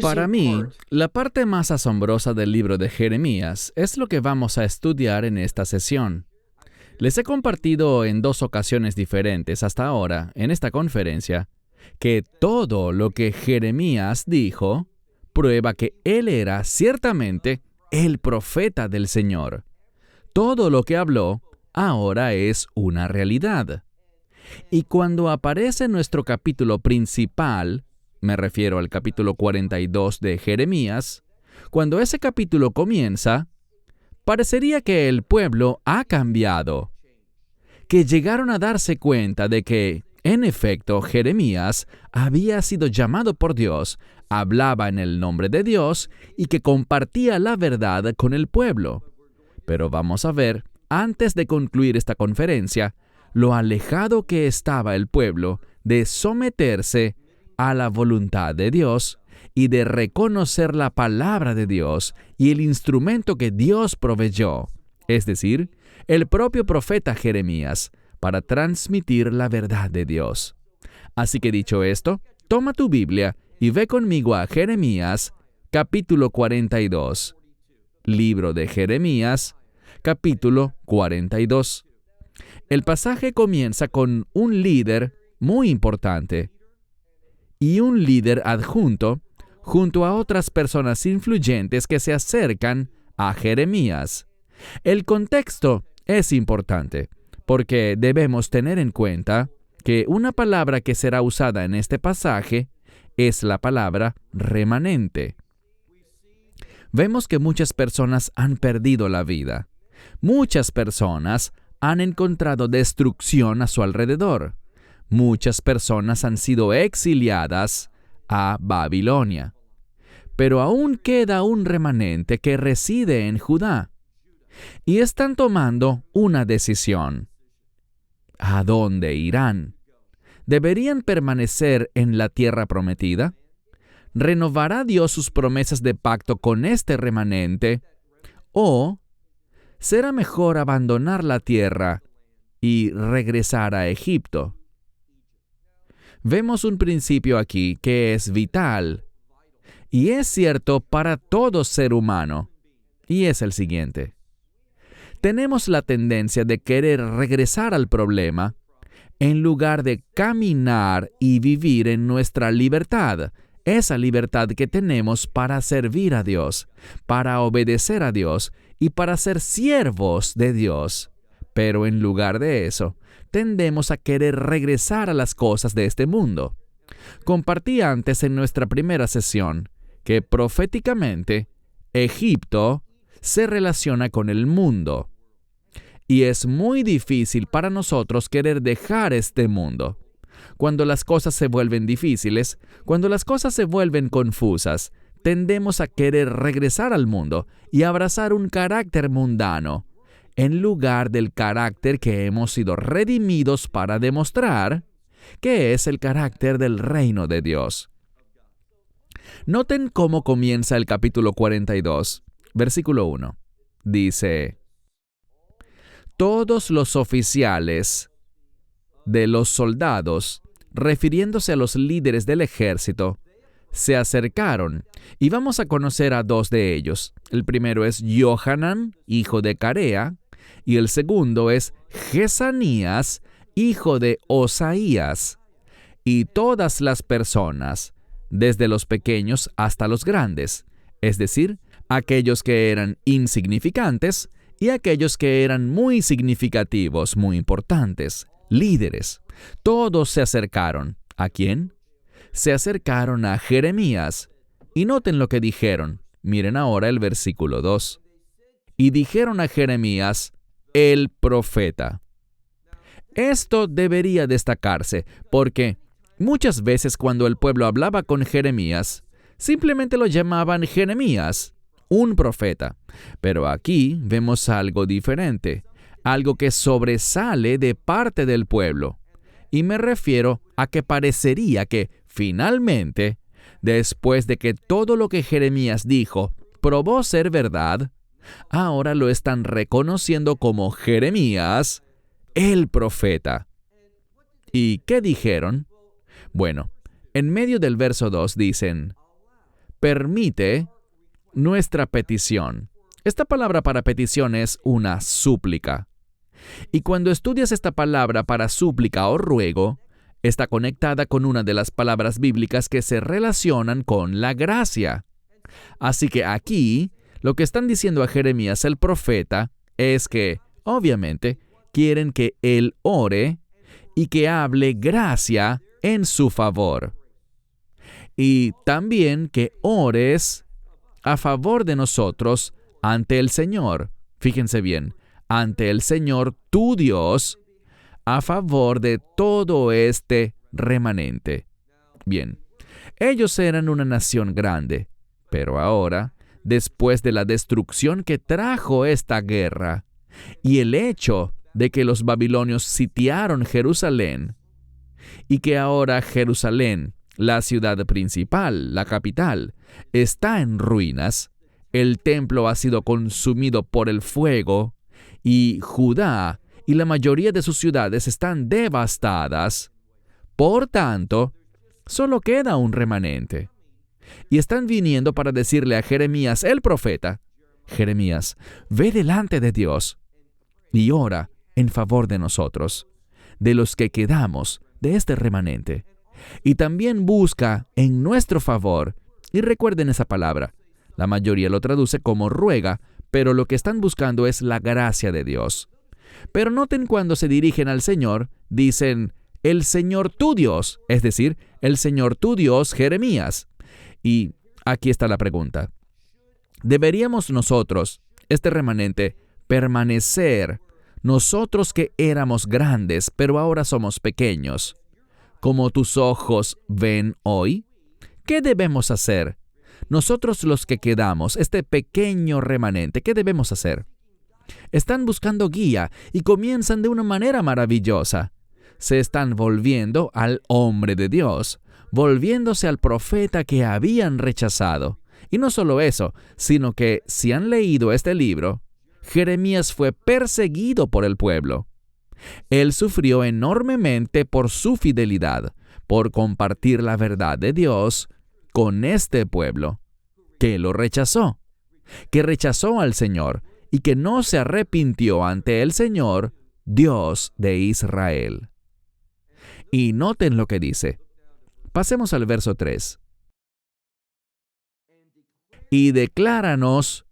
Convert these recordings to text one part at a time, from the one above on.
Para mí, la parte más asombrosa del libro de Jeremías es lo que vamos a estudiar en esta sesión. Les he compartido en 2 ocasiones diferentes hasta ahora, en esta conferencia, que todo lo que Jeremías dijo prueba que él era ciertamente el profeta del Señor. Todo lo que habló ahora es una realidad. Y cuando aparece nuestro capítulo principal, me refiero al capítulo 42 de Jeremías, cuando ese capítulo comienza, parecería que el pueblo ha cambiado, que llegaron a darse cuenta de que, en efecto, Jeremías había sido llamado por Dios, hablaba en el nombre de Dios y que compartía la verdad con el pueblo. Pero vamos a ver, antes de concluir esta conferencia, lo alejado que estaba el pueblo de someterse a la voluntad de Dios y de reconocer la palabra de Dios y el instrumento que Dios proveyó, es decir, el propio profeta Jeremías, para transmitir la verdad de Dios. Así que dicho esto, toma tu Biblia y ve conmigo a Jeremías, capítulo 42. Libro de Jeremías, capítulo 42. El pasaje comienza con un líder muy importante y un líder adjunto junto a otras personas influyentes que se acercan a Jeremías. El contexto es importante porque debemos tener en cuenta que una palabra que será usada en este pasaje es la palabra remanente. Vemos que muchas personas han perdido la vida. Muchas personas han encontrado destrucción a su alrededor. Muchas personas han sido exiliadas a Babilonia. Pero aún queda un remanente que reside en Judá. Y están tomando una decisión. ¿A dónde irán? ¿Deberían permanecer en la tierra prometida? ¿Renovará Dios sus promesas de pacto con este remanente? ¿O será mejor abandonar la tierra y regresar a Egipto? Vemos un principio aquí que es vital y es cierto para todo ser humano, y es el siguiente. Tenemos la tendencia de querer regresar al problema en lugar de caminar y vivir en nuestra libertad, esa libertad que tenemos para servir a Dios, para obedecer a Dios y para ser siervos de Dios. Pero en lugar de eso, tendemos a querer regresar a las cosas de este mundo. Compartí antes en nuestra primera sesión que proféticamente Egipto se relaciona con el mundo. Y es muy difícil para nosotros querer dejar este mundo. Cuando las cosas se vuelven difíciles, cuando las cosas se vuelven confusas, tendemos a querer regresar al mundo y abrazar un carácter mundano, en lugar del carácter que hemos sido redimidos para demostrar, que es el carácter del reino de Dios. Noten cómo comienza el capítulo 42, versículo 1. Dice: todos los oficiales de los soldados, refiriéndose a los líderes del ejército, se acercaron, y vamos a conocer a 2 de ellos. El primero es Johanan, hijo de Carea, y el segundo es Jesanías, hijo de Osaías. Y todas las personas, desde los pequeños hasta los grandes, es decir, aquellos que eran insignificantes y aquellos que eran muy significativos, muy importantes, líderes, todos se acercaron. ¿A quién? Se acercaron a Jeremías. Y noten lo que dijeron. Miren ahora el versículo 2. Y dijeron a Jeremías, el profeta. Esto debería destacarse, porque muchas veces cuando el pueblo hablaba con Jeremías, simplemente lo llamaban Jeremías, un profeta. Pero aquí vemos algo diferente, algo que sobresale de parte del pueblo. Y me refiero a que parecería que, finalmente, Después de que todo lo que Jeremías dijo probó ser verdad, ahora lo están reconociendo como Jeremías, el profeta. ¿Y qué dijeron? Bueno, en medio del verso 2 dicen, permite nuestra petición. Esta palabra para petición es una súplica. Y cuando estudias esta palabra para súplica o ruego, está conectada con una de las palabras bíblicas que se relacionan con la gracia. Así que aquí, lo que están diciendo a Jeremías el profeta es que, obviamente, quieren que él ore y que hable gracia en su favor. Y también que ores a favor de nosotros ante el Señor. Fíjense bien, ante el Señor tu Dios, a favor de todo este remanente. Bien, ellos eran una nación grande, pero ahora, después de la destrucción que trajo esta guerra y el hecho de que los babilonios sitiaron Jerusalén y que ahora Jerusalén, la ciudad principal, la capital, está en ruinas, el templo ha sido consumido por el fuego y Judá y la mayoría de sus ciudades están devastadas. Por tanto, solo queda un remanente. Y están viniendo para decirle a Jeremías, el profeta, Jeremías, ve delante de Dios y ora en favor de nosotros, de los que quedamos de este remanente. Y también busca en nuestro favor, y recuerden esa palabra, la mayoría lo traduce como ruega, pero lo que están buscando es la gracia de Dios. Pero noten cuando se dirigen al Señor, dicen, el Señor tu Dios, es decir, el Señor tu Dios, Jeremías. Y aquí está la pregunta. ¿Deberíamos nosotros, este remanente, permanecer, nosotros que éramos grandes, pero ahora somos pequeños, como tus ojos ven hoy? ¿Qué debemos hacer? Nosotros los que quedamos, este pequeño remanente, ¿qué debemos hacer? Están buscando guía y comienzan de una manera maravillosa. Se están volviendo al hombre de Dios, volviéndose al profeta que habían rechazado. Y no solo eso, sino que si han leído este libro, Jeremías fue perseguido por el pueblo. Él sufrió enormemente por su fidelidad, por compartir la verdad de Dios con este pueblo, que lo rechazó, que rechazó al Señor y que no se arrepintió ante el Señor, Dios de Israel. Y noten lo que dice. Pasemos al verso 3. Y decláranos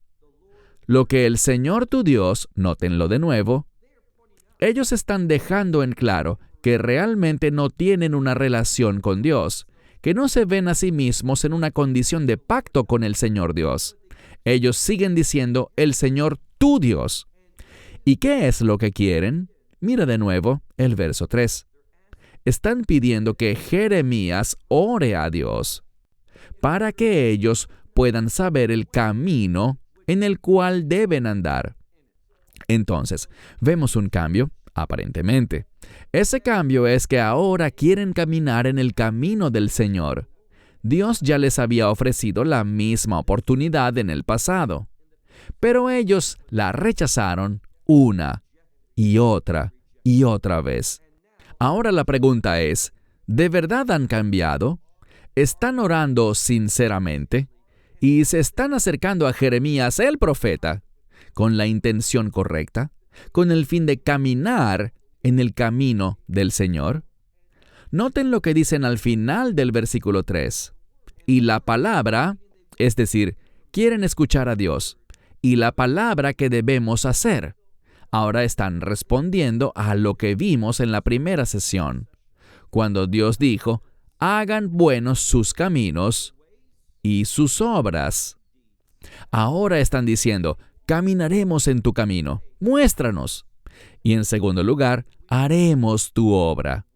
lo que el Señor tu Dios, nótenlo de nuevo, ellos están dejando en claro que realmente no tienen una relación con Dios, que no se ven a sí mismos en una condición de pacto con el Señor Dios. Ellos siguen diciendo, el Señor tu Dios. ¿Y qué es lo que quieren? Mira de nuevo el verso 3. Están pidiendo que Jeremías ore a Dios para que ellos puedan saber el camino en el cual deben andar. Entonces, vemos un cambio, aparentemente. Ese cambio es que ahora quieren caminar en el camino del Señor. Dios ya les había ofrecido la misma oportunidad en el pasado, pero ellos la rechazaron una y otra vez. Ahora la pregunta es, ¿de verdad han cambiado? ¿Están orando sinceramente? ¿Y se están acercando a Jeremías el profeta con la intención correcta, con el fin de caminar en el camino del Señor? Noten lo que dicen al final del versículo 3. Y la palabra, es decir, quieren escuchar a Dios, y la palabra que debemos hacer. Ahora están respondiendo a lo que vimos en la primera sesión, cuando Dios dijo, hagan buenos sus caminos y sus obras. Ahora están diciendo, caminaremos en tu camino, muéstranos. Y en segundo lugar, haremos tu obra.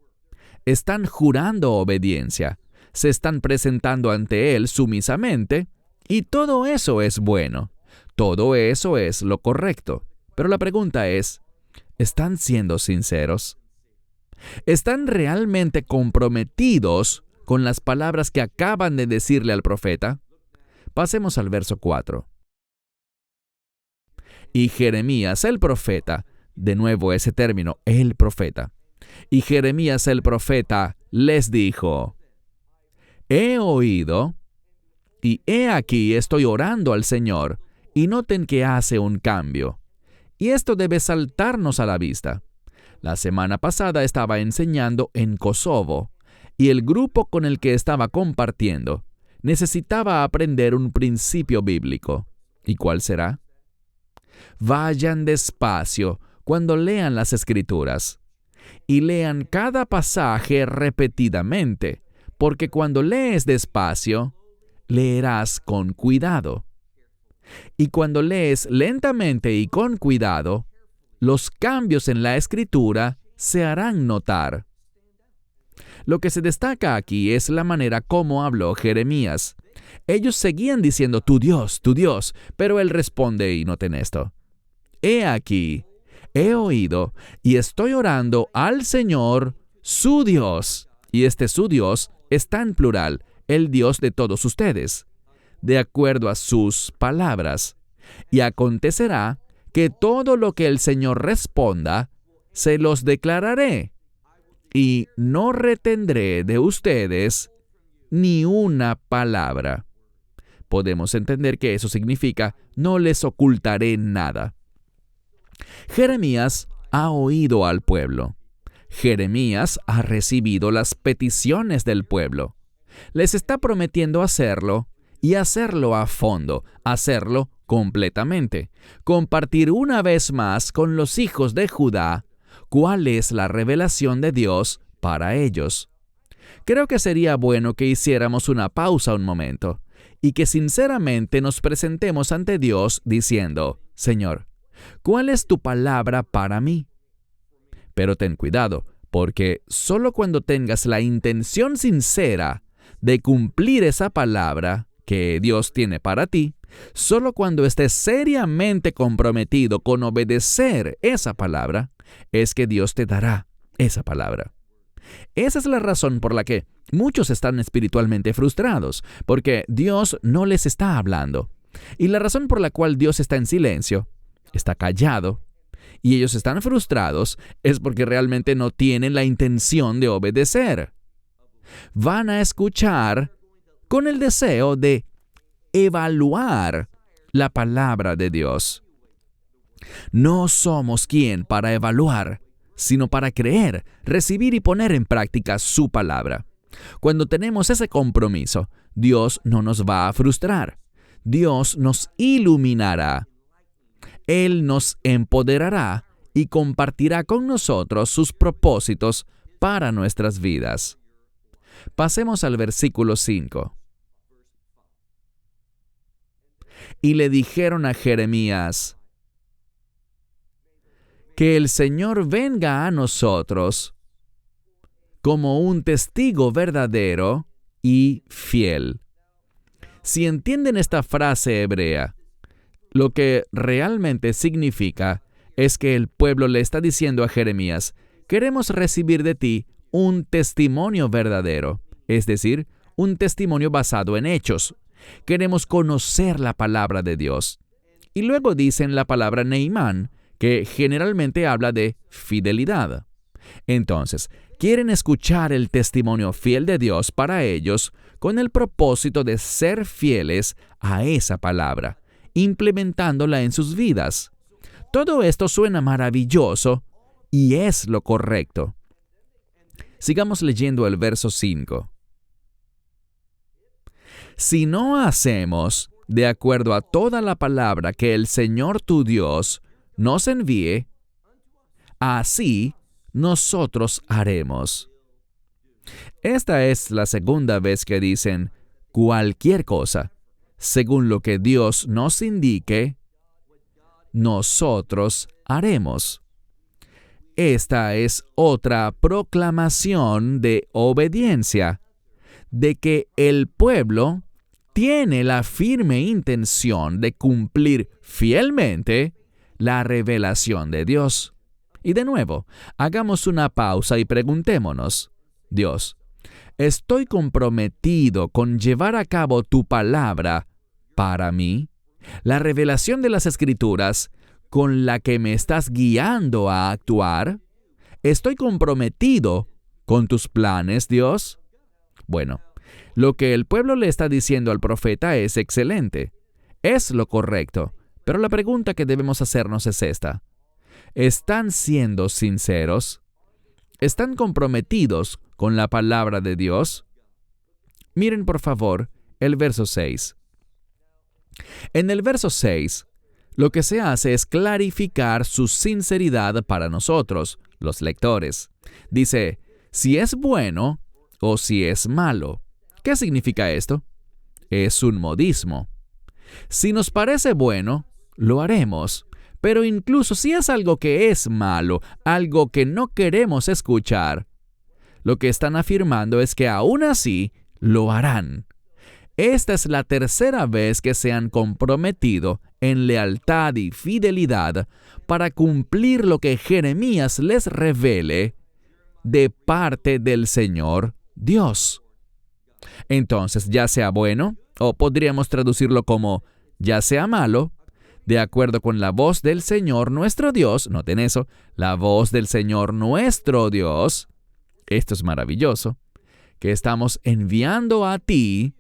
Están jurando obediencia, se están presentando ante Él sumisamente, y todo eso es bueno, todo eso es lo correcto. Pero la pregunta es, ¿están siendo sinceros? ¿Están realmente comprometidos con las palabras que acaban de decirle al profeta? Pasemos al verso 4. Y Jeremías el profeta, de nuevo ese término, el profeta. Y Jeremías el profeta les dijo: He oído, y he aquí estoy orando al Señor, y noten que hace un cambio. Y esto debe saltarnos a la vista. La semana pasada estaba enseñando en Kosovo, y el grupo con el que estaba compartiendo necesitaba aprender un principio bíblico. ¿Y cuál será? Vayan despacio cuando lean las Escrituras, y lean cada pasaje repetidamente, porque cuando lees despacio, leerás con cuidado. Y cuando lees lentamente y con cuidado, los cambios en la Escritura se harán notar. Lo que se destaca aquí es la manera como habló Jeremías. Ellos seguían diciendo, tu Dios, pero él responde, y noten esto: He aquí, he oído, y estoy orando al Señor, su Dios. Y este su Dios está en plural, el Dios de todos ustedes, de acuerdo a sus palabras. Y acontecerá que todo lo que el Señor responda, se los declararé, y no retendré de ustedes ni una palabra. Podemos entender que eso significa, no les ocultaré nada. Jeremías ha oído al pueblo. Jeremías ha recibido las peticiones del pueblo. Les está prometiendo hacerlo, y hacerlo a fondo, hacerlo completamente. Compartir una vez más con los hijos de Judá cuál es la revelación de Dios para ellos. Creo que sería bueno que hiciéramos una pausa un momento y que sinceramente nos presentemos ante Dios diciendo: Señor, ¿cuál es tu palabra para mí? Pero ten cuidado, porque solo cuando tengas la intención sincera de cumplir esa palabra que Dios tiene para ti, solo cuando estés seriamente comprometido con obedecer esa palabra, es que Dios te dará esa palabra. Esa es la razón por la que muchos están espiritualmente frustrados, porque Dios no les está hablando. Y la razón por la cual Dios está en silencio, está callado, y ellos están frustrados, es porque realmente no tienen la intención de obedecer. Van a escuchar con el deseo de evaluar la palabra de Dios. No somos quien para evaluar, sino para creer, recibir y poner en práctica su palabra. Cuando tenemos ese compromiso, Dios no nos va a frustrar. Dios nos iluminará. Él nos empoderará y compartirá con nosotros sus propósitos para nuestras vidas. Pasemos al versículo 5. Y le dijeron a Jeremías: que el Señor venga a nosotros como un testigo verdadero y fiel. Si entienden esta frase hebrea, lo que realmente significa es que el pueblo le está diciendo a Jeremías: queremos recibir de ti un testimonio verdadero, es decir, un testimonio basado en hechos. Queremos conocer la palabra de Dios. Y luego dicen la palabra Neimán, que generalmente habla de fidelidad. Entonces, quieren escuchar el testimonio fiel de Dios para ellos con el propósito de ser fieles a esa palabra, implementándola en sus vidas. Todo esto suena maravilloso y es lo correcto. Sigamos leyendo el verso 5. Si no hacemos de acuerdo a toda la palabra que el Señor tu Dios nos envíe, así nosotros haremos. Esta es la segunda vez que dicen cualquier cosa, según lo que Dios nos indique, nosotros haremos. Esta es otra proclamación de obediencia, de que el pueblo tiene la firme intención de cumplir fielmente la revelación de Dios. Y de nuevo, hagamos una pausa y preguntémonos: Dios, ¿Estoy comprometido con llevar a cabo tu palabra para mí? La revelación de las Escrituras con la que me estás guiando a actuar. ¿Estoy comprometido con tus planes, Dios? Bueno, lo que el pueblo le está diciendo al profeta es excelente. Es lo correcto, pero la pregunta que debemos hacernos es esta. ¿Están siendo sinceros? ¿Están comprometidos con la palabra de Dios? Miren por favor el verso 6. En el verso 6, lo que se hace es clarificar su sinceridad para nosotros, los lectores. Dice, si es bueno o si es malo. ¿Qué significa esto? Es un modismo. Si nos parece bueno, lo haremos. Pero incluso si es algo que es malo, algo que no queremos escuchar, lo que están afirmando es que aún así lo harán. Esta es la tercera vez que se han comprometido en lealtad y fidelidad para cumplir lo que Jeremías les revele de parte del Señor Dios. Entonces, ya sea bueno, o podríamos traducirlo como ya sea malo, de acuerdo con la voz del Señor nuestro Dios, noten eso, la voz del Señor nuestro Dios, esto es maravilloso, que estamos enviando a ti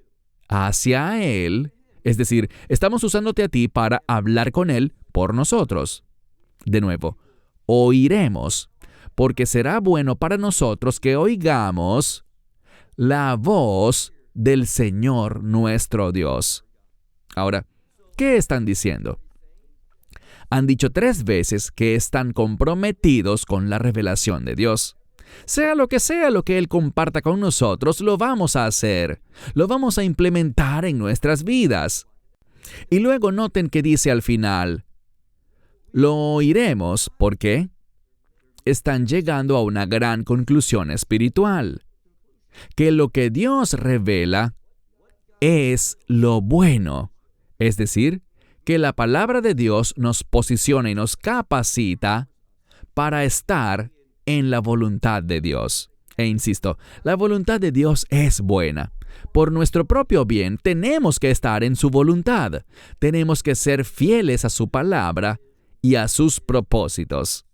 hacia Él, es decir, estamos usándote a ti para hablar con Él por nosotros. De nuevo, oiremos, porque será bueno para nosotros que oigamos la voz del Señor nuestro Dios. Ahora, ¿qué están diciendo? Han dicho 3 veces que están comprometidos con la revelación de Dios. Sea lo que Él comparta con nosotros, lo vamos a hacer. Lo vamos a implementar en nuestras vidas. Y luego noten que dice al final, lo oiremos, ¿por qué? Están llegando a una gran conclusión espiritual. Que lo que Dios revela es lo bueno. Es decir, que la palabra de Dios nos posiciona y nos capacita para estar en la voluntad de Dios. E insisto, la voluntad de Dios es buena. Por nuestro propio bien tenemos que estar en su voluntad. Tenemos que ser fieles a su palabra y a sus propósitos.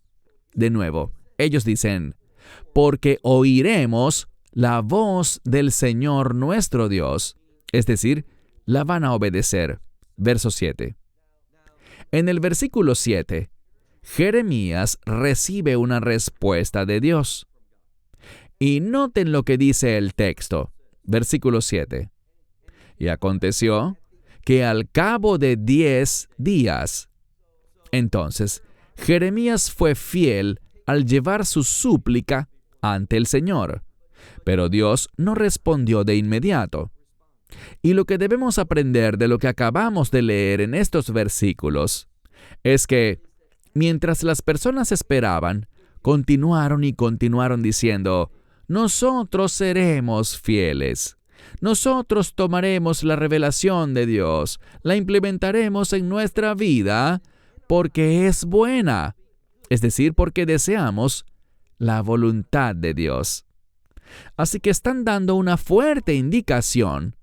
De nuevo, ellos dicen, porque oiremos la voz del Señor nuestro Dios. Es decir, la van a obedecer. Verso 7. En el versículo 7, Jeremías recibe una respuesta de Dios. Y noten lo que dice el texto. Versículo 7. Y aconteció que al cabo de 10 días, entonces Jeremías fue fiel al llevar su súplica ante el Señor, pero Dios no respondió de inmediato. Y lo que debemos aprender de lo que acabamos de leer en estos versículos es que, mientras las personas esperaban, continuaron diciendo, nosotros seremos fieles. Nosotros tomaremos la revelación de Dios, la implementaremos en nuestra vida porque es buena. Es decir, porque deseamos la voluntad de Dios. Así que están dando una fuerte indicación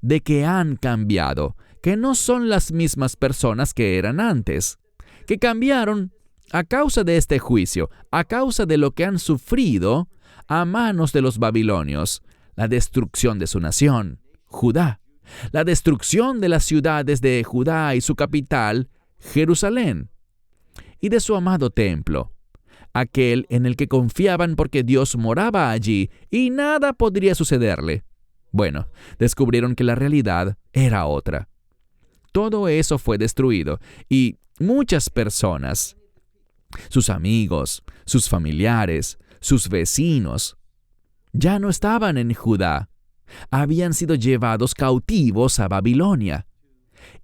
de que han cambiado, que no son las mismas personas que eran antes, que cambiaron a causa de este juicio, a causa de lo que han sufrido a manos de los babilonios, la destrucción de su nación, Judá, la destrucción de las ciudades de Judá y su capital, Jerusalén, y de su amado templo, aquel en el que confiaban porque Dios moraba allí y nada podría sucederle. Bueno, descubrieron que la realidad era otra. Todo eso fue destruido y muchas personas, sus amigos, sus familiares, sus vecinos, ya no estaban en Judá. Habían sido llevados cautivos a Babilonia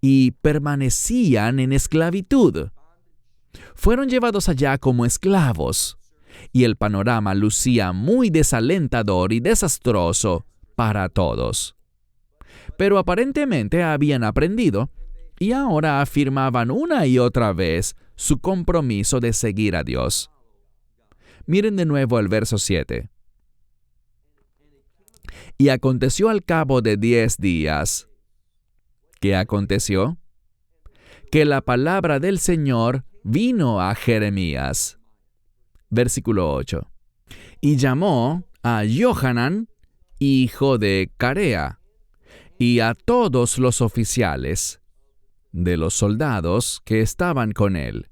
y permanecían en esclavitud. Fueron llevados allá como esclavos y el panorama lucía muy desalentador y desastroso para todos. Pero aparentemente habían aprendido y ahora afirmaban una y otra vez su compromiso de seguir a Dios. Miren de nuevo el verso 7. Y aconteció al cabo de 10 días. ¿Qué aconteció? Que la palabra del Señor vino a Jeremías. Versículo 8. Y llamó a Johanan, hijo de Carea, y a todos los oficiales de los soldados que estaban con él,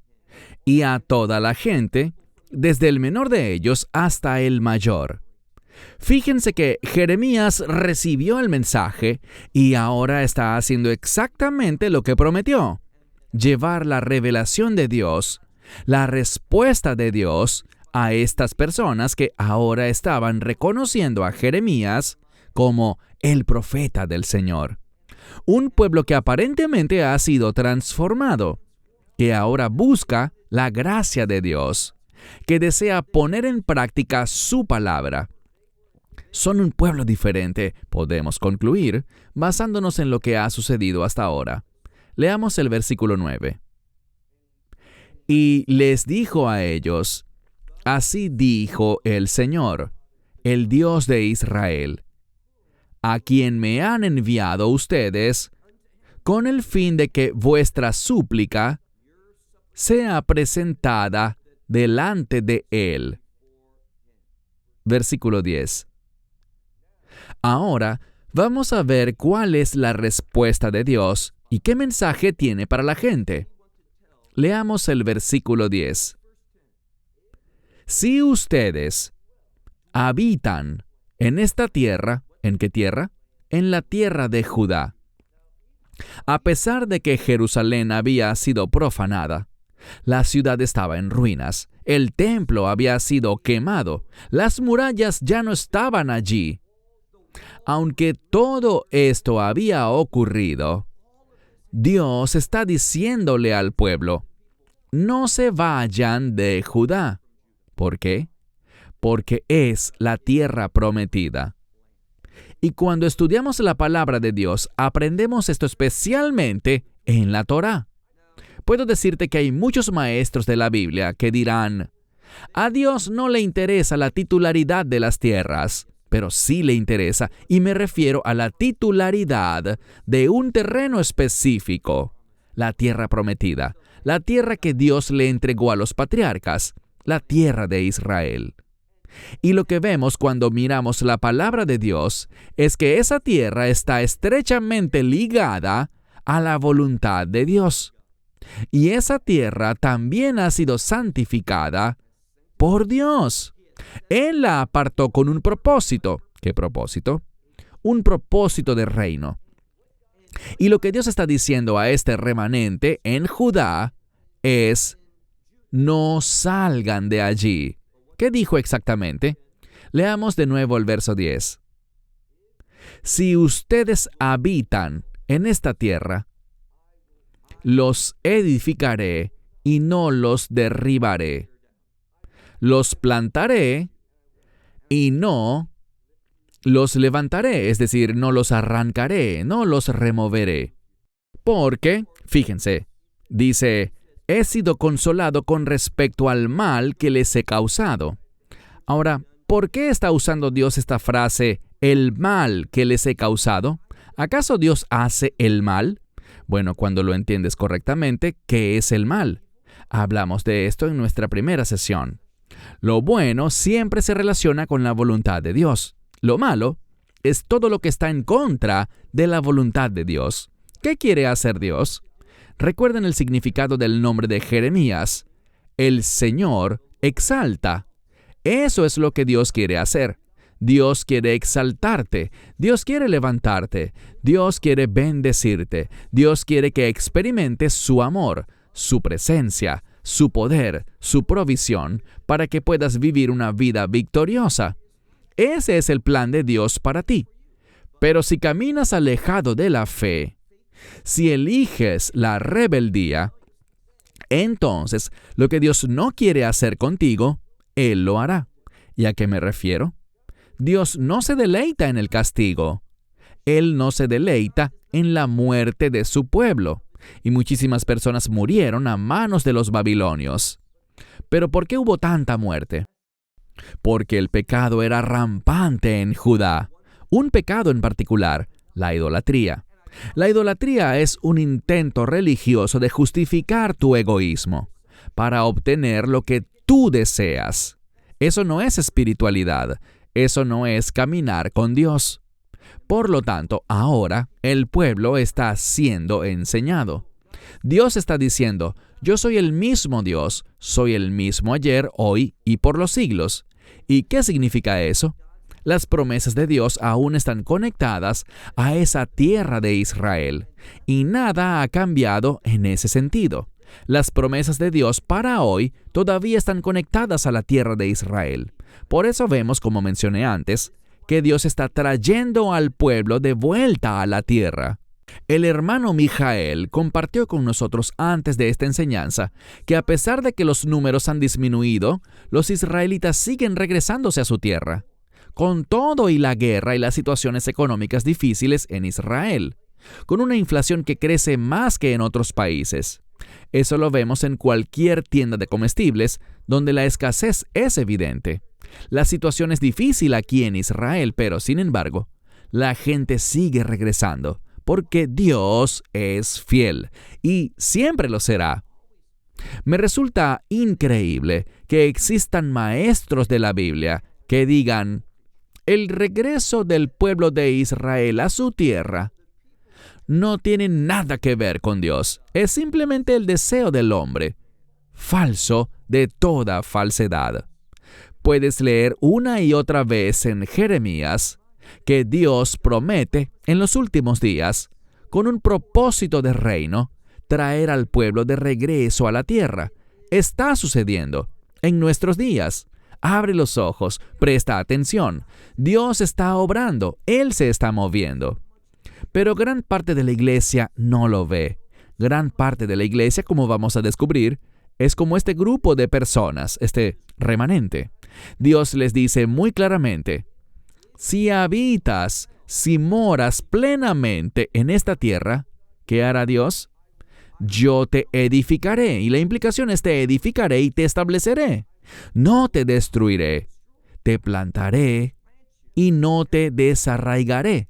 y a toda la gente, desde el menor de ellos hasta el mayor. Fíjense que Jeremías recibió el mensaje y ahora está haciendo exactamente lo que prometió: llevar la revelación de Dios, la respuesta de Dios a estas personas que ahora estaban reconociendo a Jeremías como el profeta del Señor. Un pueblo que aparentemente ha sido transformado, que ahora busca la gracia de Dios, que desea poner en práctica su palabra. Son un pueblo diferente, podemos concluir, basándonos en lo que ha sucedido hasta ahora. Leamos el versículo 9. Y les dijo a ellos: así dijo el Señor, el Dios de Israel, a quien me han enviado ustedes, con el fin de que vuestra súplica sea presentada delante de Él. Versículo 10. Ahora vamos a ver cuál es la respuesta de Dios y qué mensaje tiene para la gente. Leamos el versículo 10. Si ustedes habitan en esta tierra, ¿en qué tierra? En la tierra de Judá. A pesar de que Jerusalén había sido profanada, la ciudad estaba en ruinas, el templo había sido quemado, las murallas ya no estaban allí. Aunque todo esto había ocurrido, Dios está diciéndole al pueblo: no se vayan de Judá. ¿Por qué? Porque es la tierra prometida. Y cuando estudiamos la palabra de Dios, aprendemos esto especialmente en la Torá. Puedo decirte que hay muchos maestros de la Biblia que dirán: a Dios no le interesa la titularidad de las tierras, pero sí le interesa, y me refiero a la titularidad de un terreno específico, la tierra prometida, la tierra que Dios le entregó a los patriarcas, la tierra de Israel. Y lo que vemos cuando miramos la palabra de Dios es que esa tierra está estrechamente ligada a la voluntad de Dios. Y esa tierra también ha sido santificada por Dios. Él la apartó con un propósito. ¿Qué propósito? Un propósito de reino. Y lo que Dios está diciendo a este remanente en Judá es: no salgan de allí. ¿Qué dijo exactamente? Leamos de nuevo el verso 10. Si ustedes habitan en esta tierra, los edificaré y no los derribaré. Los plantaré y no los levantaré, es decir, no los arrancaré, no los removeré. Porque, fíjense, dice: he sido consolado con respecto al mal que les he causado. Ahora, ¿por qué está usando Dios esta frase, el mal que les he causado? ¿Acaso Dios hace el mal? Bueno, cuando lo entiendes correctamente, ¿qué es el mal? Hablamos de esto en nuestra primera sesión. Lo bueno siempre se relaciona con la voluntad de Dios. Lo malo es todo lo que está en contra de la voluntad de Dios. ¿Qué quiere hacer Dios? Recuerden el significado del nombre de Jeremías. El Señor exalta. Eso es lo que Dios quiere hacer. Dios quiere exaltarte. Dios quiere levantarte. Dios quiere bendecirte. Dios quiere que experimentes su amor, su presencia, su poder, su provisión, para que puedas vivir una vida victoriosa. Ese es el plan de Dios para ti. Pero si caminas alejado de la fe, si eliges la rebeldía, entonces lo que Dios no quiere hacer contigo, Él lo hará. ¿Y a qué me refiero? Dios no se deleita en el castigo. Él no se deleita en la muerte de su pueblo. Y muchísimas personas murieron a manos de los babilonios. ¿Pero por qué hubo tanta muerte? Porque el pecado era rampante en Judá. un pecado en particular, la idolatría. La idolatría es un intento religioso de justificar tu egoísmo para obtener lo que tú deseas. Eso no es espiritualidad, eso no es caminar con Dios. Por lo tanto, ahora el pueblo está siendo enseñado. Dios está diciendo, yo soy el mismo Dios, soy el mismo ayer, hoy y por los siglos. ¿Y qué significa eso? Las promesas de Dios aún están conectadas a esa tierra de Israel, y nada ha cambiado en ese sentido. Las promesas de Dios para hoy todavía están conectadas a la tierra de Israel. Por eso vemos, como mencioné antes, que Dios está trayendo al pueblo de vuelta a la tierra. El hermano Mijael compartió con nosotros antes de esta enseñanza que a pesar de que los números han disminuido, los israelitas siguen regresándose a su tierra, con todo y la guerra y las situaciones económicas difíciles en Israel, con una inflación que crece más que en otros países. Eso lo vemos en cualquier tienda de comestibles, donde la escasez es evidente. La situación es difícil aquí en Israel, pero sin embargo, la gente sigue regresando, porque Dios es fiel y siempre lo será. Me resulta increíble que existan maestros de la Biblia que digan, el regreso del pueblo de Israel a su tierra no tiene nada que ver con Dios, es simplemente el deseo del hombre. Falso de toda falsedad. Puedes leer una y otra vez en Jeremías que Dios promete en los últimos días, con un propósito de reino, traer al pueblo de regreso a la tierra. Está sucediendo en nuestros días. Abre los ojos, presta atención. Dios está obrando, Él se está moviendo. Pero gran parte de la iglesia no lo ve. Gran parte de la iglesia, como vamos a descubrir, es como este grupo de personas, este remanente. Dios les dice muy claramente, si habitas, si moras plenamente en esta tierra, ¿qué hará Dios? Yo te edificaré, y la implicación es te edificaré y te estableceré. No te destruiré, te plantaré y no te desarraigaré,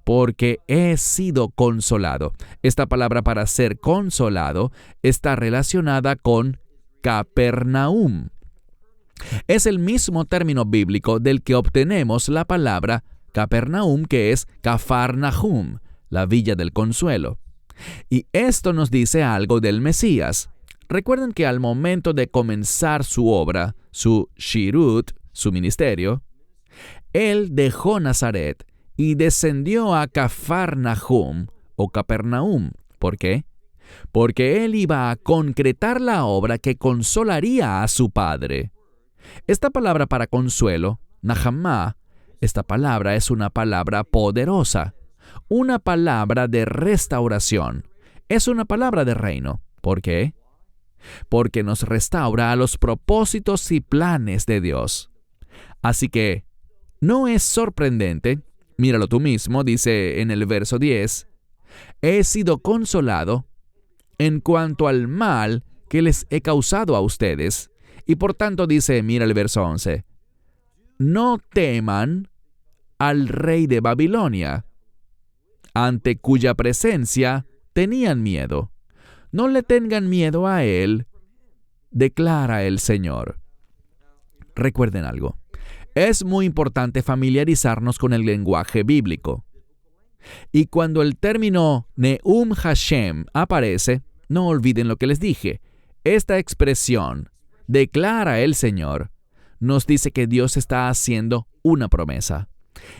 porque he sido consolado. Esta palabra para ser consolado está relacionada con Capernaum. Es el mismo término bíblico del que obtenemos la palabra Capernaum, que es Cafarnahum, la villa del consuelo. Y esto nos dice algo del Mesías. Recuerden que al momento de comenzar su obra, su shirut, su ministerio, él dejó Nazaret y descendió a Cafarnahum o Capernaum. ¿Por qué? Porque él iba a concretar la obra que consolaría a su padre. Esta palabra para consuelo, Nahamá, esta palabra es una palabra poderosa, una palabra de restauración. Es una palabra de reino. ¿Por qué? Porque nos restaura a los propósitos y planes de Dios. Así que, no es sorprendente, míralo tú mismo, dice en el verso 10, he sido consolado en cuanto al mal que les he causado a ustedes. Y por tanto dice, mira el verso 11, no teman al rey de Babilonia, ante cuya presencia tenían miedo. No le tengan miedo a él, declara el Señor. Recuerden algo. Es muy importante familiarizarnos con el lenguaje bíblico. Y cuando el término Neum Hashem aparece, no olviden lo que les dije. Esta expresión, declara el Señor, nos dice que Dios está haciendo una promesa.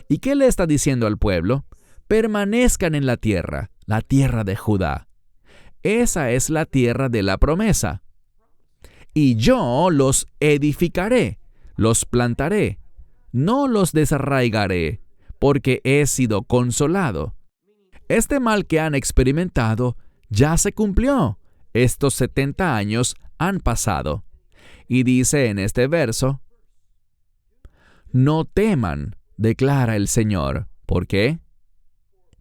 ¿Y qué le está diciendo al pueblo? Permanezcan en la tierra de Judá. Esa es la tierra de la promesa. Y yo los edificaré, los plantaré, no los desarraigaré, porque he sido consolado. Este mal que han experimentado ya se cumplió. Estos 70 años han pasado. Y dice en este verso, no teman, declara el Señor. ¿Por qué?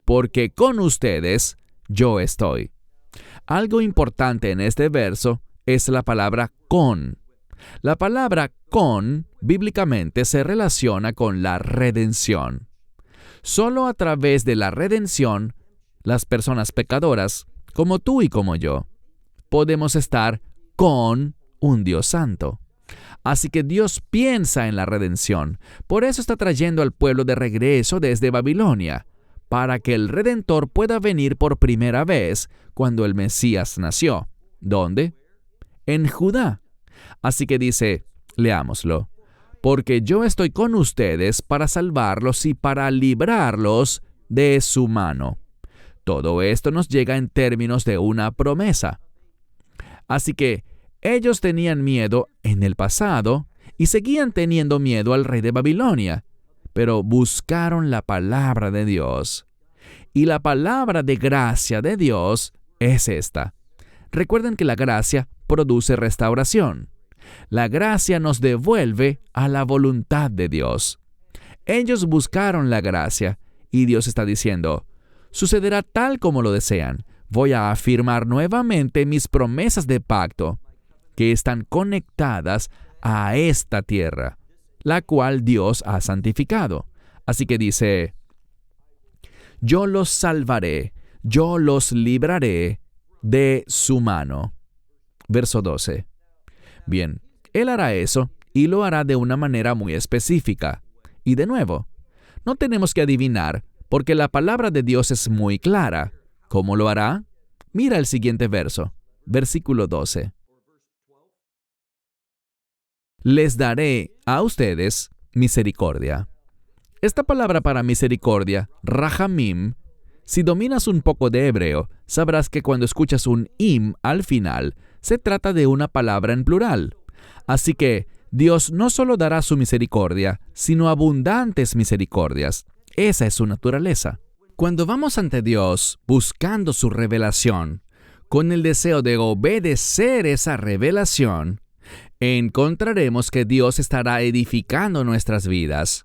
Porque con ustedes yo estoy. Algo importante en este verso es la palabra con. La palabra con, bíblicamente, se relaciona con la redención. Solo a través de la redención, las personas pecadoras, como tú y como yo, podemos estar con un Dios santo. Así que Dios piensa en la redención. Por eso está trayendo al pueblo de regreso desde Babilonia, para que el Redentor pueda venir por primera vez cuando el Mesías nació. ¿Dónde? En Judá. Así que dice, leámoslo, porque yo estoy con ustedes para salvarlos y para librarlos de su mano. Todo esto nos llega en términos de una promesa. Así que ellos tenían miedo en el pasado y seguían teniendo miedo al rey de Babilonia, pero buscaron la palabra de Dios. Y la palabra de gracia de Dios es esta. Recuerden que la gracia produce restauración. La gracia nos devuelve a la voluntad de Dios. Ellos buscaron la gracia y Dios está diciendo, sucederá tal como lo desean. Voy a afirmar nuevamente mis promesas de pacto, que están conectadas a esta tierra, la cual Dios ha santificado. Así que dice, yo los salvaré, yo los libraré de su mano. Verso 12. Bien, Él hará eso y lo hará de una manera muy específica. Y de nuevo, no tenemos que adivinar, porque la palabra de Dios es muy clara. ¿Cómo lo hará? Mira el siguiente verso, versículo 12. Les daré a ustedes misericordia. Esta palabra para misericordia, rahamim, si dominas un poco de hebreo, sabrás que cuando escuchas un im al final, se trata de una palabra en plural. Así que Dios no solo dará su misericordia, sino abundantes misericordias. Esa es su naturaleza. Cuando vamos ante Dios buscando su revelación, con el deseo de obedecer esa revelación, encontraremos que Dios estará edificando nuestras vidas.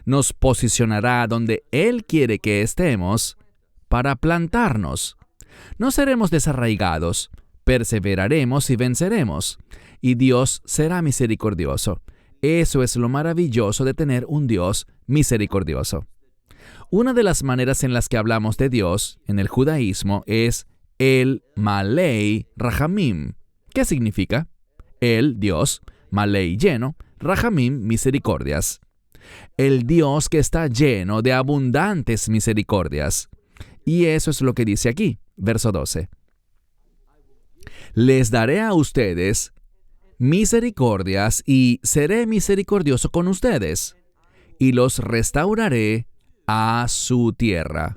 Nos posicionará donde Él quiere que estemos para plantarnos. No seremos desarraigados, perseveraremos y venceremos, y Dios será misericordioso. Eso es lo maravilloso de tener un Dios misericordioso. Una de las maneras en las que hablamos de Dios en el judaísmo es el Malei Rahamim. ¿Qué significa? El Dios, Malei lleno, Rahamim misericordias. El Dios que está lleno de abundantes misericordias. Y eso es lo que dice aquí, verso 12. Les daré a ustedes misericordias y seré misericordioso con ustedes, y los restauraré a su tierra.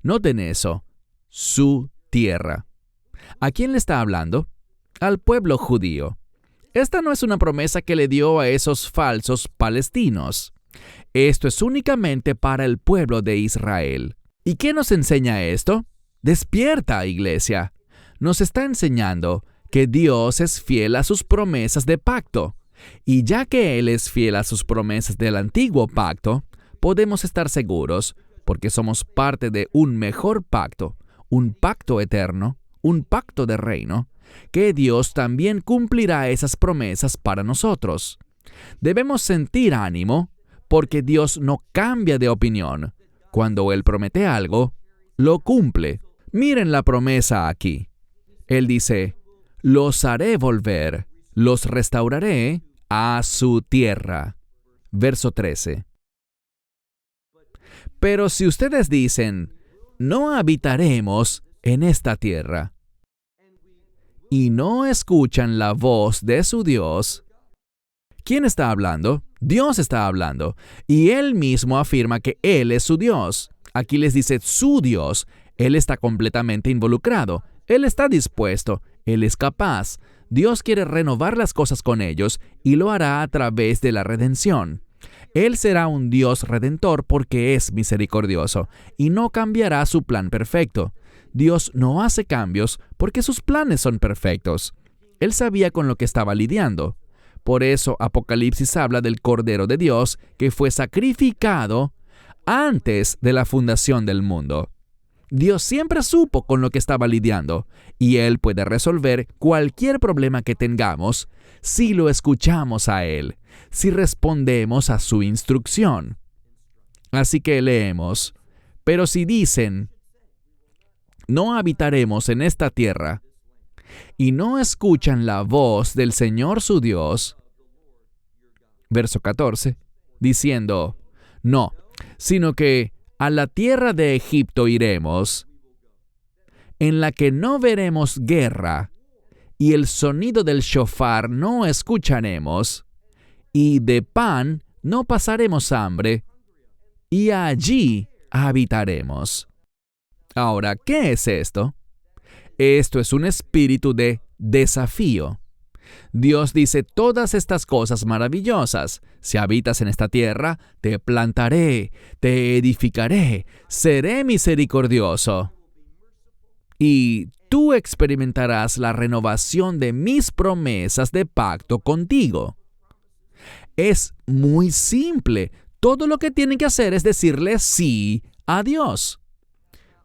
Noten eso, su tierra. ¿A quién le está hablando? Al pueblo judío. Esta no es una promesa que le dio a esos falsos palestinos. Esto es únicamente para el pueblo de Israel. ¿Y qué nos enseña esto? Despierta, iglesia. Nos está enseñando que Dios es fiel a sus promesas de pacto. Y ya que Él es fiel a sus promesas del antiguo pacto, podemos estar seguros, porque somos parte de un mejor pacto, un pacto eterno, un pacto de reino, que Dios también cumplirá esas promesas para nosotros. Debemos sentir ánimo, porque Dios no cambia de opinión. Cuando Él promete algo, lo cumple. Miren la promesa aquí. Él dice, los haré volver, los restauraré a su tierra. Verso 13. Pero si ustedes dicen, no habitaremos en esta tierra, y no escuchan la voz de su Dios, ¿quién está hablando? Dios está hablando, y Él mismo afirma que Él es su Dios. Aquí les dice su Dios. Él está completamente involucrado. Él está dispuesto. Él es capaz. Dios quiere renovar las cosas con ellos y lo hará a través de la redención. Él será un Dios redentor porque es misericordioso y no cambiará su plan perfecto. Dios no hace cambios porque sus planes son perfectos. Él sabía con lo que estaba lidiando. Por eso Apocalipsis habla del Cordero de Dios que fue sacrificado antes de la fundación del mundo. Dios siempre supo con lo que estaba lidiando y Él puede resolver cualquier problema que tengamos si lo escuchamos a Él, si respondemos a su instrucción. Así que leemos, pero si dicen, no habitaremos en esta tierra, y no escuchan la voz del Señor su Dios, verso 14, diciendo, no, sino que a la tierra de Egipto iremos, en la que no veremos guerra, y el sonido del shofar no escucharemos, y de pan no pasaremos hambre, y allí habitaremos. Ahora, ¿qué es esto? Esto es un espíritu de desafío. Dios dice todas estas cosas maravillosas. Si habitas en esta tierra, te plantaré, te edificaré, seré misericordioso. Y tú experimentarás la renovación de mis promesas de pacto contigo. Es muy simple. Todo lo que tienen que hacer es decirle sí a Dios.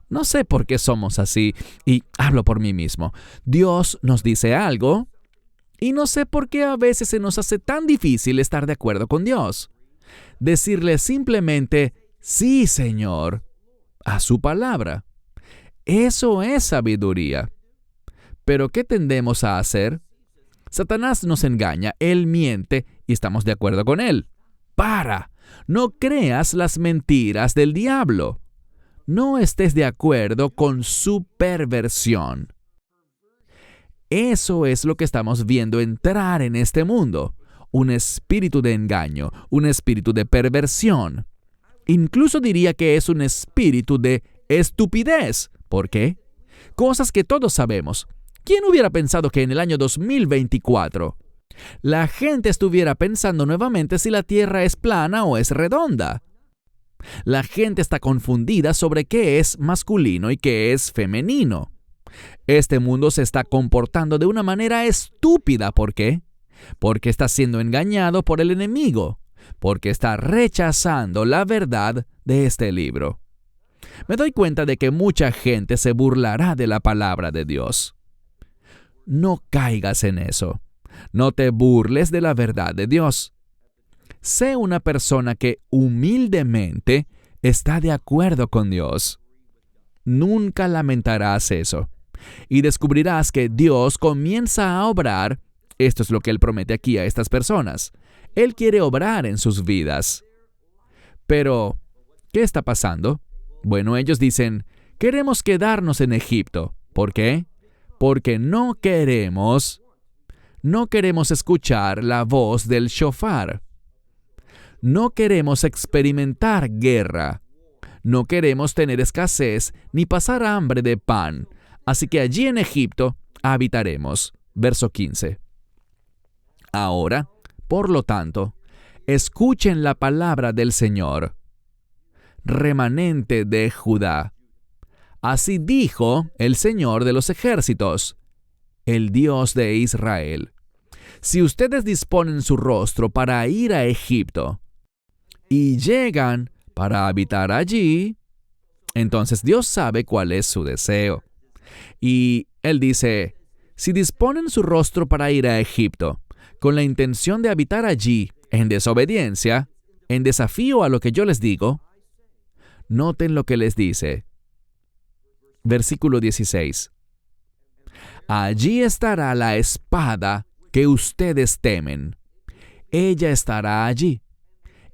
No sé por qué somos así, y hablo por mí mismo. Dios nos dice algo, y no sé por qué a veces se nos hace tan difícil estar de acuerdo con Dios. Decirle simplemente, sí, Señor, a su palabra. Eso es sabiduría. ¿Pero qué tendemos a hacer? Satanás nos engaña, él miente, y estamos de acuerdo con él. ¡Para! No creas las mentiras del diablo. No estés de acuerdo con su perversión. Eso es lo que estamos viendo entrar en este mundo. Un espíritu de engaño, un espíritu de perversión. Incluso diría que es un espíritu de estupidez. ¿Por qué? Cosas que todos sabemos. ¿Quién hubiera pensado que en el año 2024 la gente estuviera pensando nuevamente si la Tierra es plana o es redonda? La gente está confundida sobre qué es masculino y qué es femenino. Este mundo se está comportando de una manera estúpida. ¿Por qué? Porque está siendo engañado por el enemigo, porque está rechazando la verdad de este libro. Me doy cuenta de que mucha gente se burlará de la palabra de Dios. No caigas en eso. No te burles de la verdad de Dios. Sé una persona que humildemente está de acuerdo con Dios. Nunca lamentarás eso. Y descubrirás que Dios comienza a obrar. Esto es lo que Él promete aquí a estas personas. Él quiere obrar en sus vidas. Pero, ¿qué está pasando? Bueno, ellos dicen, queremos quedarnos en Egipto. ¿Por qué? Porque no queremos escuchar la voz del shofar. No queremos experimentar guerra. No queremos tener escasez ni pasar hambre de pan. Así que allí en Egipto habitaremos. Verso 15. Ahora, por lo tanto, escuchen la palabra del Señor, remanente de Judá. Así dijo el Señor de los ejércitos, el Dios de Israel. Si ustedes disponen su rostro para ir a Egipto y llegan para habitar allí, entonces Dios sabe cuál es su deseo. Y Él dice, si disponen su rostro para ir a Egipto, con la intención de habitar allí, en desobediencia, en desafío a lo que yo les digo, noten lo que les dice. Versículo 16. Allí estará la espada que ustedes temen. Ella estará allí,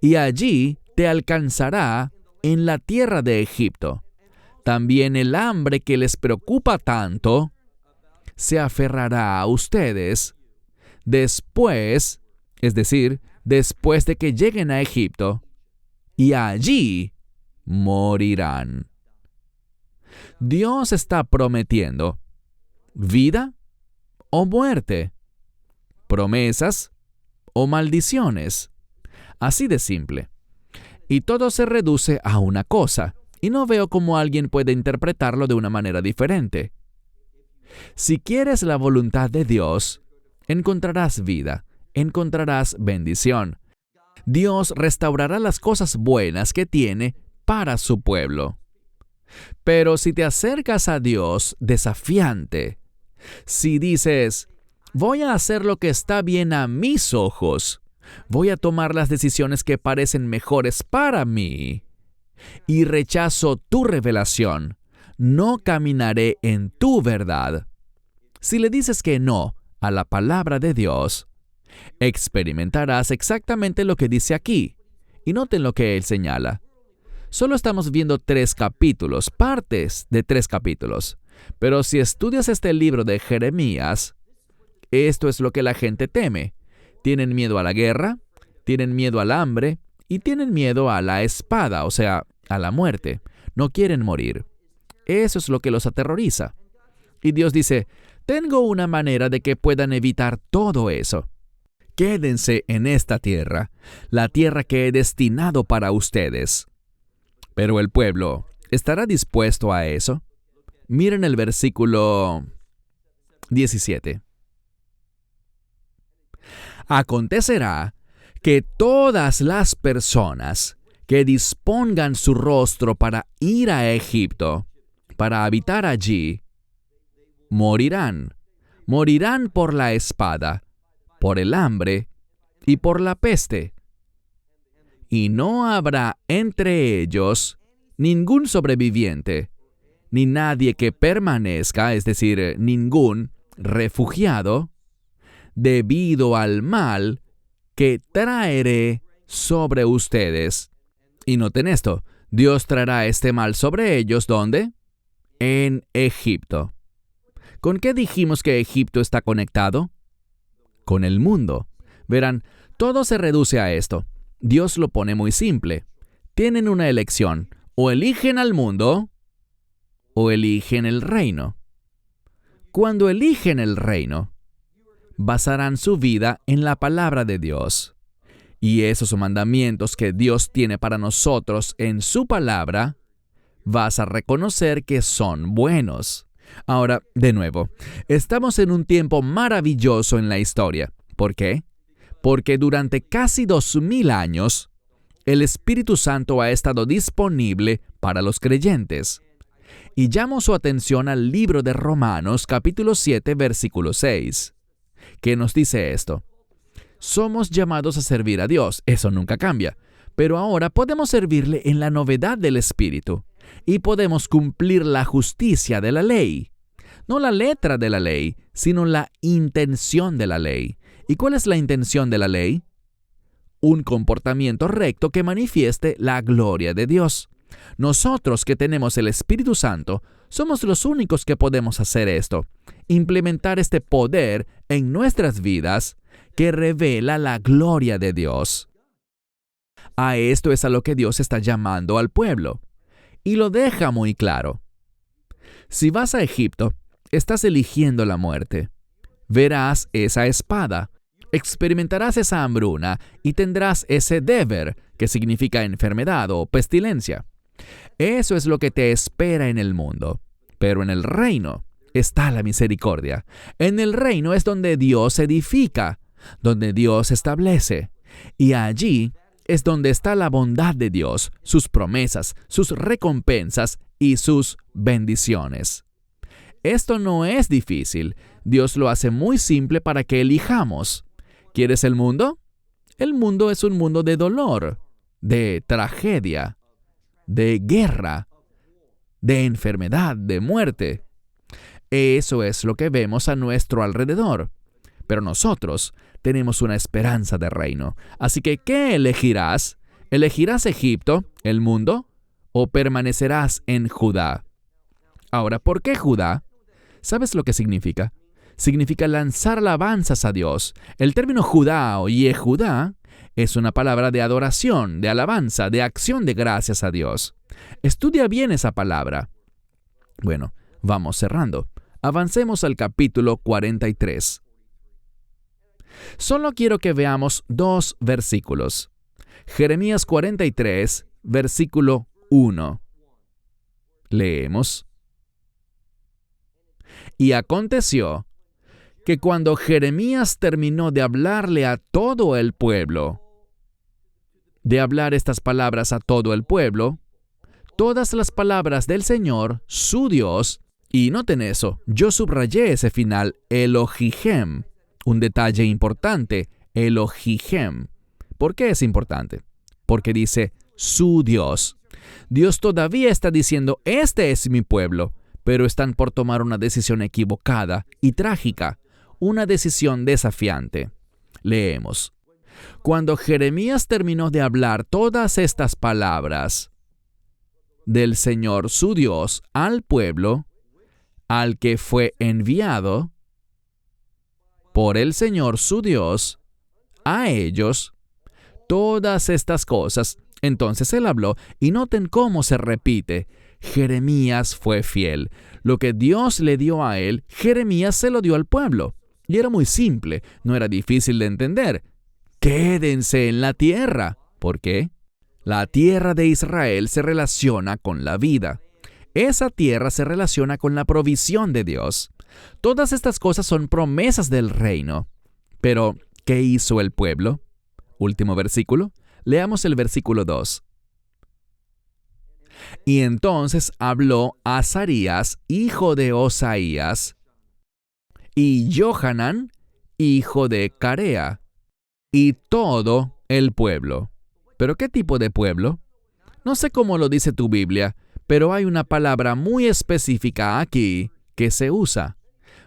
y allí te alcanzará en la tierra de Egipto. También el hambre que les preocupa tanto se aferrará a ustedes después, es decir, después de que lleguen a Egipto, y allí morirán. Dios está prometiendo vida o muerte, promesas o maldiciones. Así de simple. Y todo se reduce a una cosa, y no veo cómo alguien puede interpretarlo de una manera diferente. Si quieres la voluntad de Dios, encontrarás vida, encontrarás bendición. Dios restaurará las cosas buenas que tiene para su pueblo. Pero si te acercas a Dios desafiante, si dices, voy a hacer lo que está bien a mis ojos, voy a tomar las decisiones que parecen mejores para mí, y rechazo tu revelación, no caminaré en tu verdad. Si le dices que no a la palabra de Dios, experimentarás exactamente lo que dice aquí. Y noten lo que él señala. Solo estamos viendo 3 capítulos, partes de 3 capítulos. Pero si estudias este libro de Jeremías, esto es lo que la gente teme. Tienen miedo a la guerra, tienen miedo al hambre y tienen miedo a la espada, o sea, a la muerte. No quieren morir. Eso es lo que los aterroriza. Y Dios dice, tengo una manera de que puedan evitar todo eso. Quédense en esta tierra, la tierra que he destinado para ustedes. Pero el pueblo, ¿estará dispuesto a eso? Miren el versículo 17. Acontecerá que todas las personas que dispongan su rostro para ir a Egipto, para habitar allí, morirán por la espada, por el hambre y por la peste. Y no habrá entre ellos ningún sobreviviente, ni nadie que permanezca, es decir, ningún refugiado, debido al mal que traeré sobre ustedes. Y noten esto, Dios traerá este mal sobre ellos, ¿dónde? En Egipto. ¿Con qué dijimos que Egipto está conectado? Con el mundo. Verán, todo se reduce a esto. Dios lo pone muy simple. Tienen una elección. O eligen al mundo, o eligen el reino. Cuando eligen el reino, basarán su vida en la palabra de Dios. Y esos mandamientos que Dios tiene para nosotros en su palabra, vas a reconocer que son buenos. Ahora, de nuevo, estamos en un tiempo maravilloso en la historia. ¿Por qué? Porque durante casi 2000 años, el Espíritu Santo ha estado disponible para los creyentes. Y llamo su atención al libro de Romanos, capítulo 7, versículo 6, que nos dice esto. Somos llamados a servir a Dios, eso nunca cambia, pero ahora podemos servirle en la novedad del Espíritu y podemos cumplir la justicia de la ley. No la letra de la ley, sino la intención de la ley. ¿Y cuál es la intención de la ley? Un comportamiento recto que manifieste la gloria de Dios. Nosotros que tenemos el Espíritu Santo, somos los únicos que podemos hacer esto, implementar este poder en nuestras vidas que revela la gloria de Dios. A esto es a lo que Dios está llamando al pueblo, y lo deja muy claro. Si vas a Egipto, estás eligiendo la muerte. Verás esa espada, experimentarás esa hambruna y tendrás ese deber, que significa enfermedad o pestilencia. Eso es lo que te espera en el mundo. Pero en el reino está la misericordia. En el reino es donde Dios edifica, donde Dios establece. Y allí es donde está la bondad de Dios, sus promesas, sus recompensas y sus bendiciones. Esto no es difícil. Dios lo hace muy simple para que elijamos. ¿Quieres el mundo? El mundo es un mundo de dolor, de tragedia, de guerra, de enfermedad, de muerte. Eso es lo que vemos a nuestro alrededor. Pero nosotros tenemos una esperanza de reino. Así que, ¿qué elegirás? ¿Elegirás Egipto, el mundo, o permanecerás en Judá? Ahora, ¿por qué Judá? ¿Sabes lo que significa? Significa lanzar alabanzas a Dios. El término Judá o Yehudá es una palabra de adoración, de alabanza, de acción de gracias a Dios. Estudia bien esa palabra. Bueno, vamos cerrando. Avancemos al capítulo 43. Solo quiero que veamos 2 versículos. Jeremías 43, versículo 1. Leemos. Y aconteció que cuando Jeremías terminó de hablarle a todo el pueblo, de hablar estas palabras a todo el pueblo, todas las palabras del Señor, su Dios, y noten eso, yo subrayé ese final, Elohihem, un detalle importante, Elohihem. ¿Por qué es importante? Porque dice su Dios. Dios todavía está diciendo, este es mi pueblo, pero están por tomar una decisión equivocada y trágica, una decisión desafiante. Leemos. Cuando Jeremías terminó de hablar todas estas palabras del Señor su Dios al pueblo, al que fue enviado por el Señor su Dios a ellos, todas estas cosas, entonces él habló, y noten cómo se repite. Jeremías fue fiel. Lo que Dios le dio a él, Jeremías se lo dio al pueblo. Y era muy simple, no era difícil de entender. Quédense en la tierra. ¿Por qué? La tierra de Israel se relaciona con la vida. Esa tierra se relaciona con la provisión de Dios. Todas estas cosas son promesas del reino. Pero, ¿qué hizo el pueblo? Último versículo. Leamos el versículo 2. Y entonces habló Azarías, hijo de Osaías, y Johanán, hijo de Carea, y todo el pueblo. ¿Pero qué tipo de pueblo? No sé cómo lo dice tu Biblia, pero hay una palabra muy específica aquí que se usa.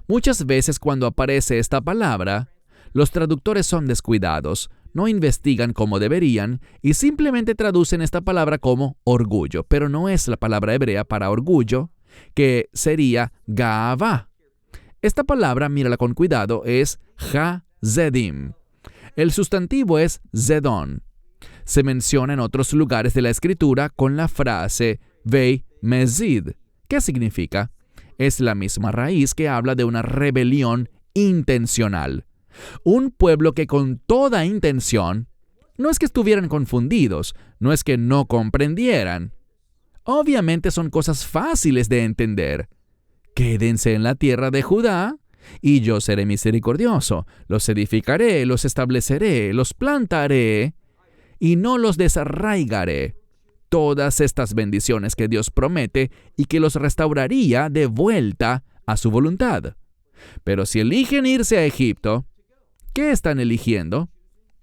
Muchas veces cuando aparece esta palabra, los traductores son descuidados, no investigan como deberían y simplemente traducen esta palabra como orgullo, pero no es la palabra hebrea para orgullo, que sería gaavá. Esta palabra, mírala con cuidado, es ha-zedim. El sustantivo es zedón. Se menciona en otros lugares de la Escritura con la frase vei mezid. ¿Qué significa? Es la misma raíz que habla de una rebelión intencional. Un pueblo que con toda intención, no es que estuvieran confundidos, no es que no comprendieran. Obviamente son cosas fáciles de entender. Quédense en la tierra de Judá, y yo seré misericordioso. Los edificaré, los estableceré, los plantaré, y no los desarraigaré. Todas estas bendiciones que Dios promete y que los restauraría de vuelta a su voluntad. Pero si eligen irse a Egipto, ¿qué están eligiendo?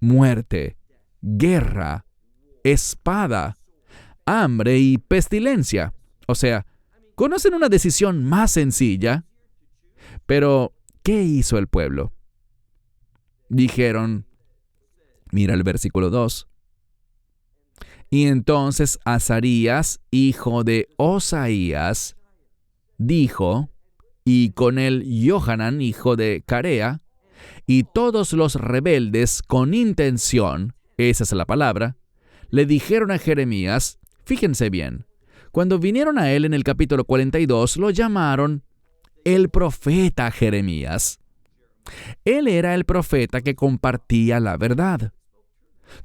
Muerte, guerra, espada, hambre y pestilencia. O sea, ¿conocen una decisión más sencilla? Pero, ¿qué hizo el pueblo? Dijeron, mira el versículo 2. Y entonces Azarías, hijo de Osaías, dijo, y con él Johanán, hijo de Carea, y todos los rebeldes con intención, esa es la palabra, le dijeron a Jeremías, fíjense bien, cuando vinieron a él en el capítulo 42, lo llamaron el profeta Jeremías. Él era el profeta que compartía la verdad.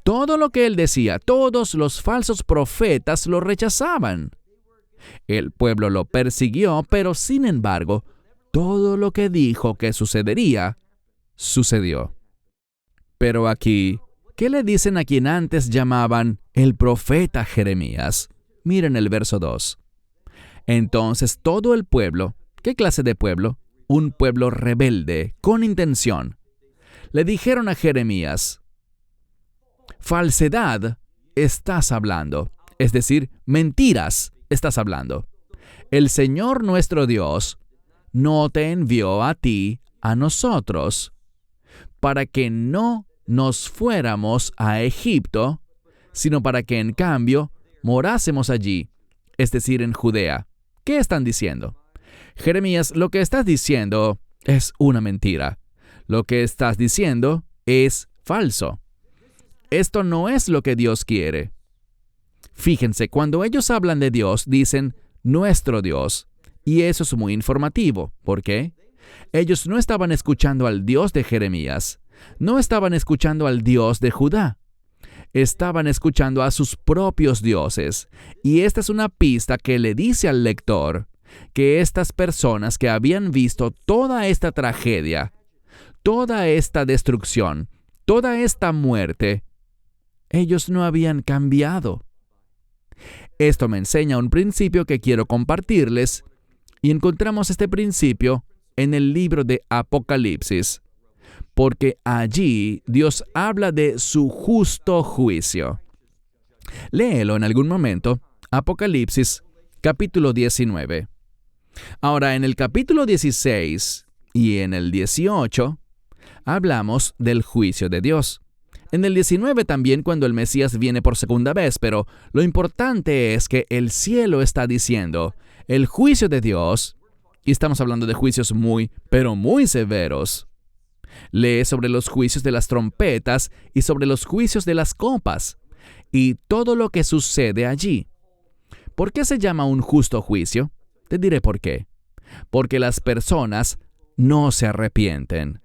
Todo lo que él decía, todos los falsos profetas lo rechazaban. El pueblo lo persiguió, pero sin embargo, todo lo que dijo que sucedería, sucedió. Pero aquí, ¿qué le dicen a quien antes llamaban el profeta Jeremías? Miren el verso 2. Entonces todo el pueblo, ¿qué clase de pueblo? Un pueblo rebelde, con intención. Le dijeron a Jeremías, falsedad estás hablando, es decir, mentiras estás hablando. El Señor nuestro Dios no te envió a ti, a nosotros, para que no nos fuéramos a Egipto, sino para que en cambio morásemos allí, es decir, en Judea. ¿Qué están diciendo? Jeremías, lo que estás diciendo es una mentira. Lo que estás diciendo es falso. Esto no es lo que Dios quiere. Fíjense, cuando ellos hablan de Dios, dicen nuestro Dios. Y eso es muy informativo. ¿Por qué? Ellos no estaban escuchando al Dios de Jeremías. No estaban escuchando al Dios de Judá. Estaban escuchando a sus propios dioses. Y esta es una pista que le dice al lector que estas personas que habían visto toda esta tragedia, toda esta destrucción, toda esta muerte, ellos no habían cambiado. Esto me enseña un principio que quiero compartirles, y encontramos este principio en el libro de Apocalipsis, porque allí Dios habla de su justo juicio. Léelo en algún momento, Apocalipsis, capítulo 19. Ahora, en el capítulo 16 y en el 18, hablamos del juicio de Dios. En el 19 también cuando el Mesías viene por segunda vez, pero lo importante es que el cielo está diciendo, el juicio de Dios, y estamos hablando de juicios muy, pero muy severos. Lee sobre los juicios de las trompetas y sobre los juicios de las copas, y todo lo que sucede allí. ¿Por qué se llama un justo juicio? Te diré por qué. Porque las personas no se arrepienten.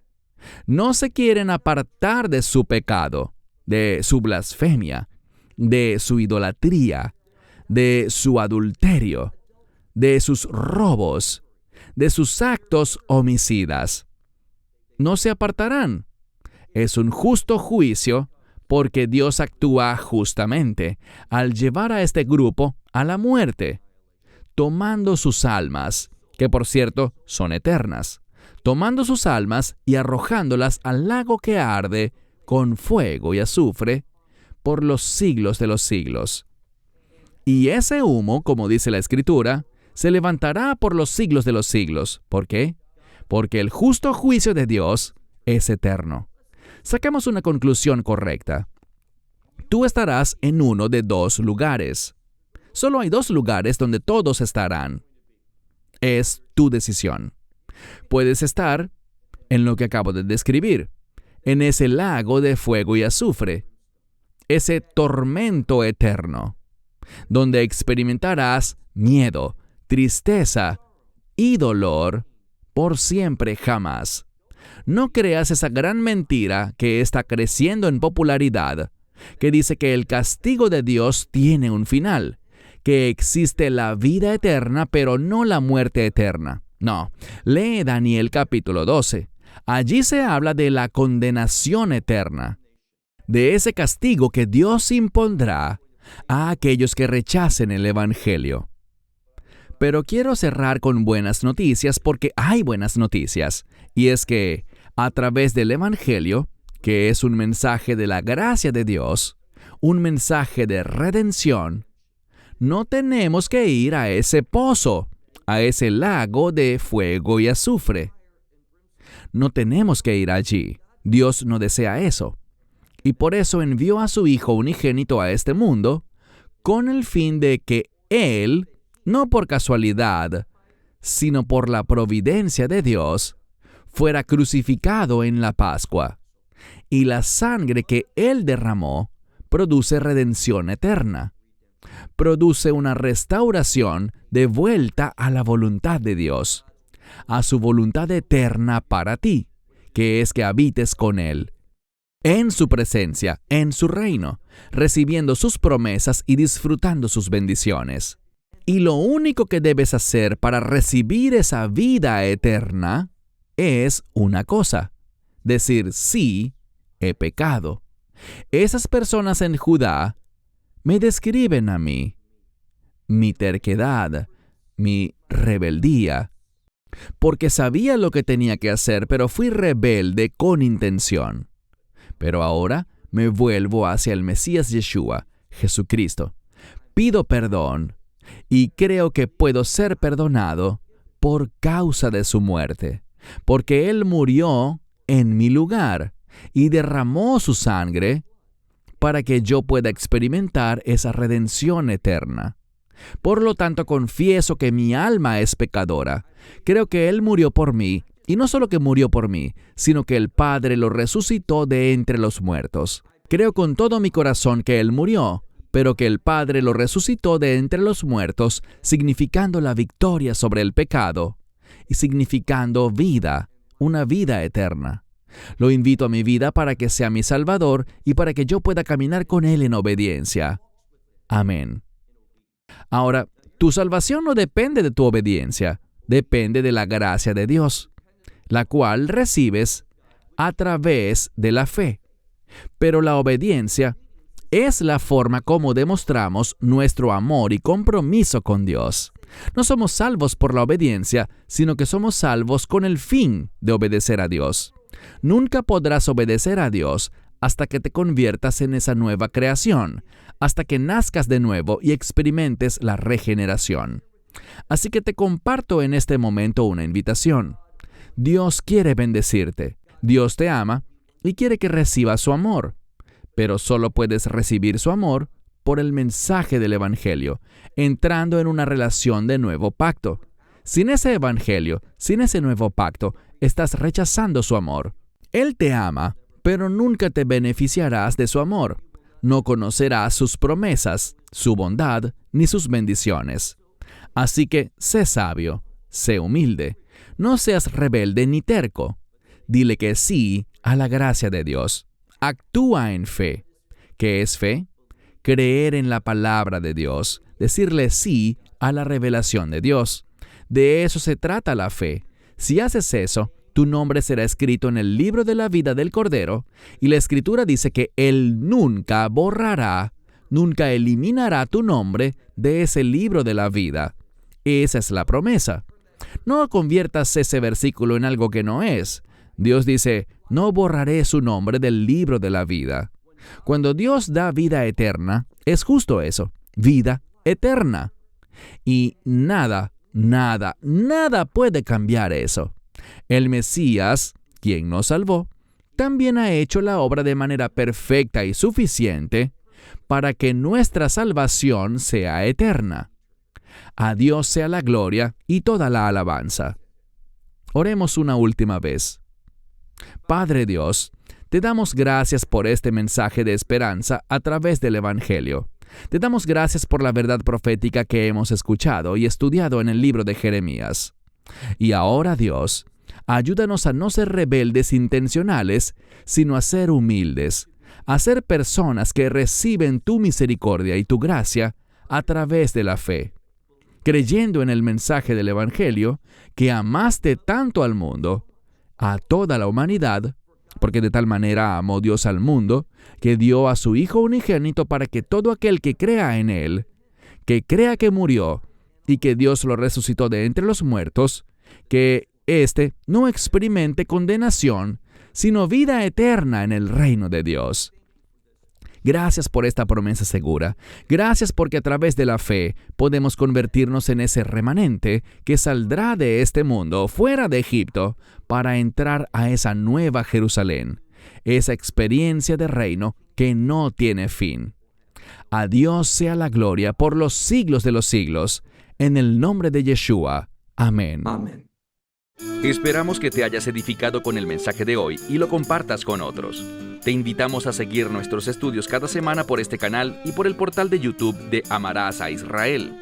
No se quieren apartar de su pecado, de su blasfemia, de su idolatría, de su adulterio, de sus robos, de sus actos homicidas. No se apartarán. Es un justo juicio porque Dios actúa justamente al llevar a este grupo a la muerte, tomando sus almas, que por cierto son eternas, tomando sus almas y arrojándolas al lago que arde con fuego y azufre por los siglos de los siglos. Y ese humo, como dice la Escritura, se levantará por los siglos de los siglos. ¿Por qué? Porque el justo juicio de Dios es eterno. Saquemos una conclusión correcta. Tú estarás en uno de dos lugares. Solo hay dos lugares donde todos estarán. Es tu decisión. Puedes estar en lo que acabo de describir, en ese lago de fuego y azufre, ese tormento eterno, donde experimentarás miedo, tristeza y dolor por siempre jamás. No creas esa gran mentira que está creciendo en popularidad, que dice que el castigo de Dios tiene un final, que existe la vida eterna pero no la muerte eterna. No, lee Daniel capítulo 12. Allí se habla de la condenación eterna, de ese castigo que Dios impondrá a aquellos que rechacen el Evangelio. Pero quiero cerrar con buenas noticias porque hay buenas noticias, y es que a través del Evangelio, que es un mensaje de la gracia de Dios, un mensaje de redención, no tenemos que ir a ese pozo, a ese lago de fuego y azufre. No tenemos que ir allí. Dios no desea eso. Y por eso envió a su Hijo unigénito a este mundo, con el fin de que Él, no por casualidad, sino por la providencia de Dios, fuera crucificado en la Pascua. Y la sangre que Él derramó produce redención eterna. Produce una restauración de vuelta a la voluntad de Dios, a su voluntad eterna para ti, que es que habites con Él, en su presencia, en su reino, recibiendo sus promesas y disfrutando sus bendiciones. Y lo único que debes hacer para recibir esa vida eterna es una cosa: decir sí, he pecado. Esas personas en Judá me describen a mí, mi terquedad, mi rebeldía, porque sabía lo que tenía que hacer, pero fui rebelde con intención. Pero ahora me vuelvo hacia el Mesías Yeshua, Jesucristo. Pido perdón y creo que puedo ser perdonado por causa de su muerte, porque Él murió en mi lugar y derramó su sangre para que yo pueda experimentar esa redención eterna. Por lo tanto, confieso que mi alma es pecadora. Creo que Él murió por mí, y no solo que murió por mí, sino que el Padre lo resucitó de entre los muertos. Creo con todo mi corazón que Él murió, pero que el Padre lo resucitó de entre los muertos, significando la victoria sobre el pecado y significando vida, una vida eterna. Lo invito a mi vida para que sea mi Salvador y para que yo pueda caminar con Él en obediencia. Amén. Ahora, tu salvación no depende de tu obediencia, depende de la gracia de Dios, la cual recibes a través de la fe. Pero la obediencia es la forma como demostramos nuestro amor y compromiso con Dios. No somos salvos por la obediencia, sino que somos salvos con el fin de obedecer a Dios. Nunca podrás obedecer a Dios hasta que te conviertas en esa nueva creación, hasta que nazcas de nuevo y experimentes la regeneración. Así que te comparto en este momento una invitación. Dios quiere bendecirte, Dios te ama y quiere que recibas su amor, pero solo puedes recibir su amor por el mensaje del Evangelio, entrando en una relación de nuevo pacto. Sin ese Evangelio, sin ese nuevo pacto, estás rechazando su amor. Él te ama, pero nunca te beneficiarás de su amor. No conocerás sus promesas, su bondad, ni sus bendiciones. Así que sé sabio, sé humilde, no seas rebelde ni terco. Dile que sí a la gracia de Dios. Actúa en fe. ¿Qué es fe? Creer en la palabra de Dios, decirle sí a la revelación de Dios. De eso se trata la fe. Si haces eso, tu nombre será escrito en el libro de la vida del Cordero, y la Escritura dice que Él nunca borrará, nunca eliminará tu nombre de ese libro de la vida. Esa es la promesa. No conviertas ese versículo en algo que no es. Dios dice, no borraré su nombre del libro de la vida. Cuando Dios da vida eterna, es justo eso, vida eterna. Y nada puede cambiar eso. El Mesías, quien nos salvó, también ha hecho la obra de manera perfecta y suficiente para que nuestra salvación sea eterna. A Dios sea la gloria y toda la alabanza. Oremos una última vez. Padre Dios, te damos gracias por este mensaje de esperanza a través del Evangelio. Te damos gracias por la verdad profética que hemos escuchado y estudiado en el libro de Jeremías. Y ahora, Dios, ayúdanos a no ser rebeldes intencionales, sino a ser humildes, a ser personas que reciben tu misericordia y tu gracia a través de la fe, creyendo en el mensaje del Evangelio, que amaste tanto al mundo, a toda la humanidad, porque de tal manera amó Dios al mundo, que dio a su Hijo unigénito para que todo aquel que crea en Él, que crea que murió y que Dios lo resucitó de entre los muertos, que éste no experimente condenación, sino vida eterna en el reino de Dios. Gracias por esta promesa segura. Gracias porque a través de la fe podemos convertirnos en ese remanente que saldrá de este mundo, fuera de Egipto, para entrar a esa nueva Jerusalén, esa experiencia de reino que no tiene fin. A Dios sea la gloria por los siglos de los siglos. En el nombre de Yeshua. Amén. Amén. Esperamos que te hayas edificado con el mensaje de hoy y lo compartas con otros. Te invitamos a seguir nuestros estudios cada semana por este canal y por el portal de YouTube de Amarás a Israel.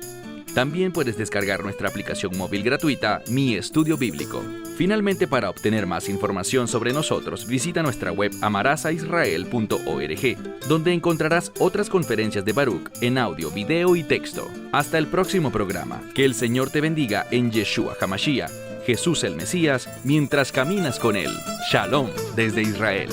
También puedes descargar nuestra aplicación móvil gratuita, Mi Estudio Bíblico. Finalmente, para obtener más información sobre nosotros, visita nuestra web amarasaisrael.org, donde encontrarás otras conferencias de Baruch en audio, video y texto. Hasta el próximo programa. Que el Señor te bendiga en Yeshua HaMashiach, Jesús el Mesías, mientras caminas con Él. Shalom desde Israel.